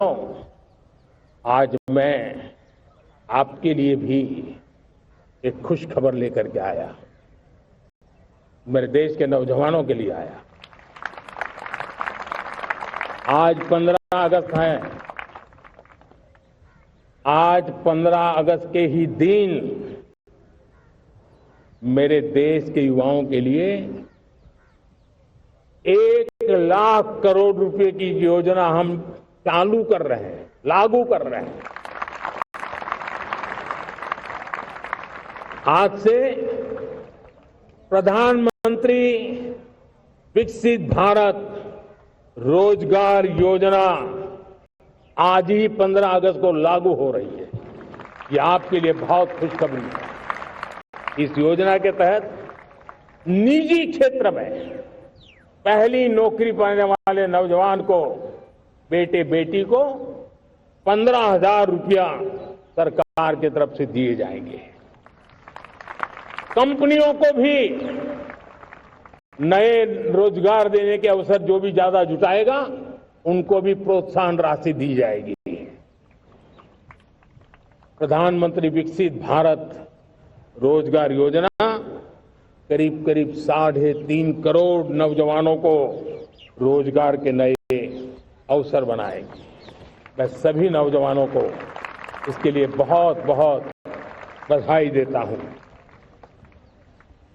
आज मैं आपके लिए भी एक खुश खबर लेकर के आया, मेरे देश के नौजवानों के लिए आया। आज 15 अगस्त है। आज 15 अगस्त के ही दिन मेरे देश के युवाओं के लिए 1,00,000 करोड़ रुपए की योजना हम चालू कर रहे हैं, लागू कर रहे हैं। आज से प्रधानमंत्री विकसित भारत रोजगार योजना आज ही 15 अगस्त को लागू हो रही है। ये आपके लिए बहुत खुशखबरी है। इस योजना के तहत निजी क्षेत्र में पहली नौकरी पाने वाले नौजवान को, बेटे बेटी को 15,000 रुपया सरकार की तरफ से दिए जाएंगे। कंपनियों को भी नए रोजगार देने के अवसर जो भी ज्यादा जुटाएगा, उनको भी प्रोत्साहन राशि दी जाएगी। प्रधानमंत्री विकसित भारत रोजगार योजना करीब करीब 3.5 करोड़ नौजवानों को रोजगार के नए अवसर बनाएगी। मैं सभी नौजवानों को इसके लिए बहुत बहुत बधाई देता हूं।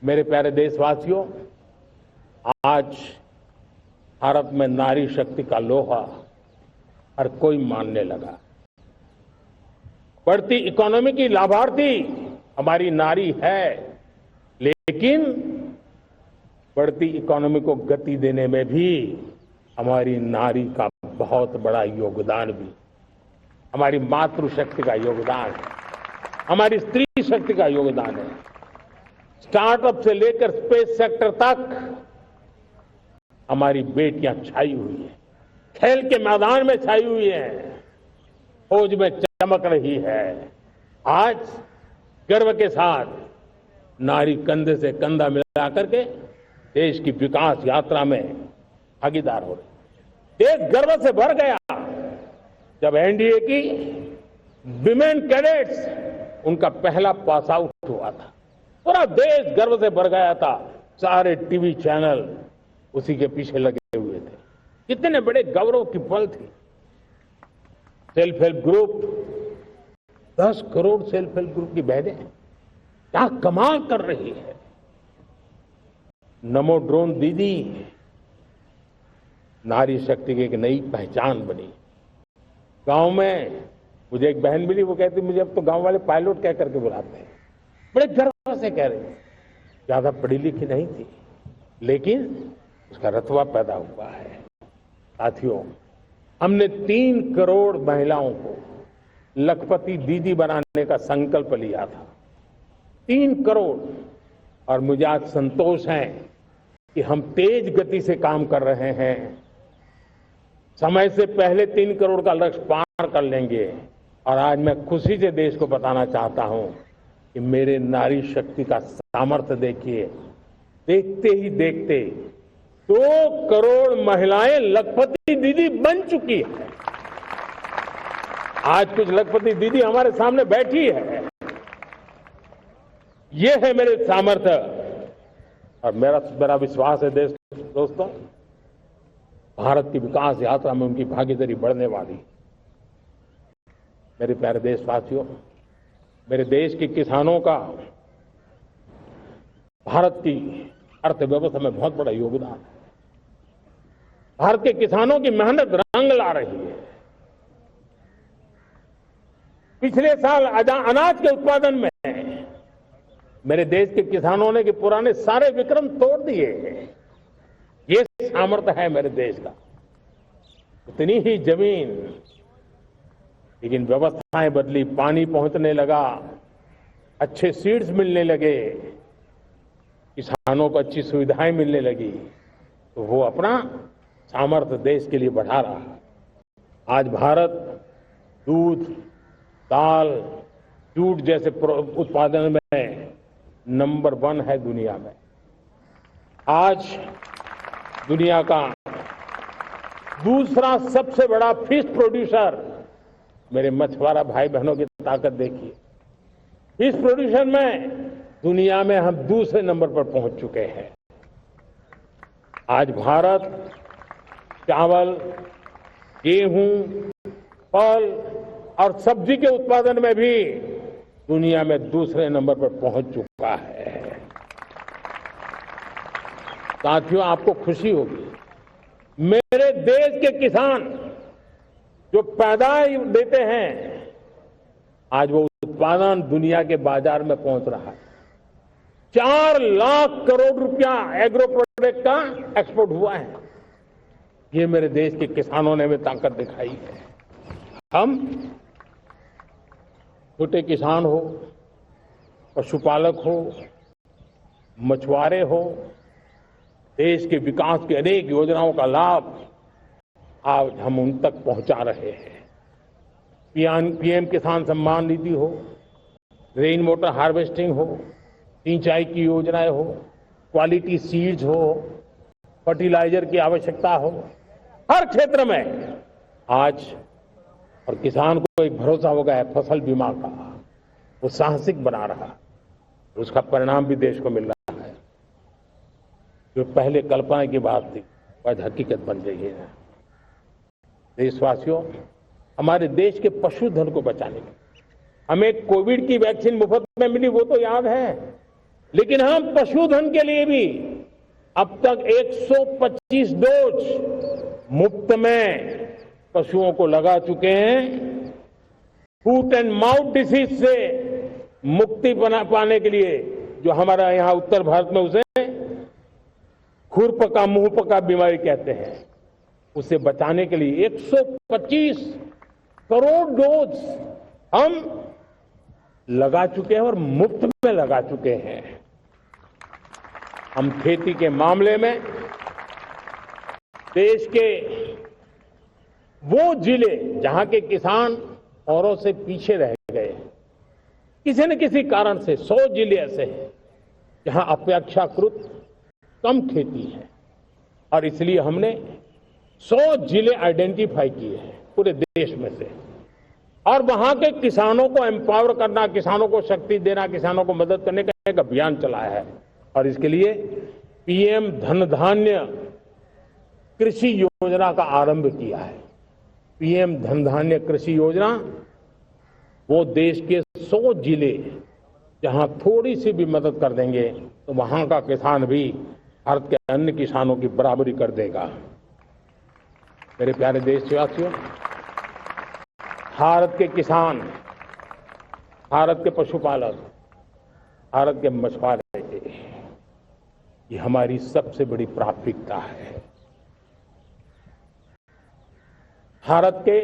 मेरे प्यारे देशवासियों, आज भारत में नारी शक्ति का लोहा हर कोई मानने लगा। बढ़ती इकोनॉमी की लाभार्थी हमारी नारी है, लेकिन बढ़ती इकोनॉमी को गति देने में भी हमारी नारी का बहुत बड़ा योगदान भी, हमारी मातृशक्ति का योगदान है, हमारी स्त्री शक्ति का योगदान है। स्टार्टअप से लेकर स्पेस सेक्टर तक हमारी बेटियां छाई हुई है, खेल के मैदान में छाई हुई है, फौज में चमक रही है। आज गर्व के साथ नारी कंधे से कंधा मिला करके देश की विकास यात्रा में भागीदार हो रही। देश गर्व से भर गया जब एनडीए की विमेन कैडेट्स उनका पहला पास आउट हुआ था। पूरा देश गर्व से भर गया था। सारे टीवी चैनल उसी के पीछे लगे हुए थे। कितने बड़े गौरव की पल थी। Self help group, 10 crore self help group की बहनें क्या कमाल कर रही है। नमो ड्रोन दीदी नारी शक्ति की एक नई पहचान बनी। गांव में मुझे एक बहन मिली, वो कहती मुझे अब तो गांव वाले पायलट कह करके बुलाते हैं। बड़े गर्व से कह रही है। ज्यादा पढ़ी लिखी नहीं थी, लेकिन उसका रतबा पैदा हुआ है। साथियों, हमने 3 करोड़ महिलाओं को लखपति दीदी बनाने का संकल्प लिया था। 3 करोड़। और मुझे आज संतोष है कि हम तेज गति से काम कर रहे हैं। समय से पहले 3 करोड़ का लक्ष्य पार कर लेंगे। और आज मैं खुशी से देश को बताना चाहता हूं कि मेरे नारी शक्ति का सामर्थ्य देखिए। देखते ही देखते 2 करोड़ महिलाएं लखपति दीदी बन चुकी है। आज कुछ लखपति दीदी हमारे सामने बैठी है। ये है मेरे सामर्थ्य। और मेरा विश्वास है दोस्तों, भारत की विकास यात्रा में उनकी भागीदारी बढ़ने वाली। मेरे प्यारे देशवासियों, मेरे देश के किसानों का भारत की अर्थव्यवस्था में बहुत बड़ा योगदान है। भारत के किसानों की मेहनत रंग ला रही है। पिछले साल अनाज के उत्पादन में मेरे देश के किसानों ने के पुराने सारे विक्रम तोड़ दिए। ये सामर्थ्य है मेरे देश का। उतनी ही जमीन, लेकिन व्यवस्थाएं बदली, पानी पहुंचने लगा, अच्छे सीड्स मिलने लगे, किसानों को अच्छी सुविधाएं मिलने लगी, तो वो अपना सामर्थ्य देश के लिए बढ़ा रहा है। आज भारत दूध, दाल, जूट जैसे उत्पादन में नंबर 1 है दुनिया में। आज दुनिया का दूसरा सबसे बड़ा फिश प्रोड्यूसर। मेरे मछुआरा भाई बहनों की ताकत देखिए, फिश प्रोड्यूशन में दुनिया में हम दूसरे नंबर पर पहुंच चुके हैं। आज भारत चावल, गेहूं, फल और सब्जी के उत्पादन में भी दुनिया में दूसरे नंबर पर पहुंच चुका है। साथियों, आपको खुशी होगी, मेरे देश के किसान जो पैदावार देते हैं, आज वो उत्पादन दुनिया के बाजार में पहुंच रहा है। 4 लाख करोड़ रुपया एग्रो प्रोडक्ट का एक्सपोर्ट हुआ है। ये मेरे देश के किसानों ने भी ताकत दिखाई है। हम छोटे किसान हो, पशुपालक हो, मछुआरे हो, देश के विकास की अनेक योजनाओं का लाभ आज हम उन तक पहुंचा रहे हैं। पीएम किसान सम्मान निधि हो, रेन वाटर हार्वेस्टिंग हो, सिंचाई की योजनाएं हो, क्वालिटी सीड्स हो, फर्टिलाइजर की आवश्यकता हो, हर क्षेत्र में आज और किसान को एक भरोसा हो गया है फसल बीमा का। वो साहसिक बना रहा, उसका परिणाम भी देश को मिल रहा है। जो पहले कल्पना की बात थी आज हकीकत बन रही है। देशवासियों, हमारे देश के पशुधन को बचाने के हमें कोविड की वैक्सीन मुफ्त में मिली, वो तो याद है, लेकिन हम पशुधन के लिए भी अब तक 125 डोज मुफ्त में पशुओं को लगा चुके हैं। फूट एंड माउथ डिसीज से मुक्ति पाने के लिए, जो हमारा यहाँ उत्तर भारत में उसे खुरपका मुंहपका बीमारी कहते हैं, उसे बचाने के लिए 125 करोड़ डोज हम लगा चुके हैं और मुफ्त में लगा चुके हैं। हम खेती के मामले में देश के वो जिले जहां के किसान औरों से पीछे रह गए, किसी न किसी कारण से 100 जिले ऐसे हैं जहां अपेक्षाकृत कम खेती है, और इसलिए हमने 100 जिले आइडेंटिफाई किए हैं पूरे देश में से, और वहां के किसानों को एम्पावर करना, किसानों को शक्ति देना, किसानों को मदद करने का एक अभियान चलाया है। और इसके लिए पीएम धन धान्य कृषि योजना का आरंभ किया है। पीएम धन धान्य कृषि योजना वो देश के 100 जिले जहां थोड़ी सी भी मदद कर देंगे तो वहां का किसान भी भारत के अन्य किसानों की बराबरी कर देगा। मेरे प्यारे देशवासियों, भारत के किसान, भारत के पशुपालक, भारत के मछुआरे, ये हमारी सबसे बड़ी प्राथमिकता है। भारत के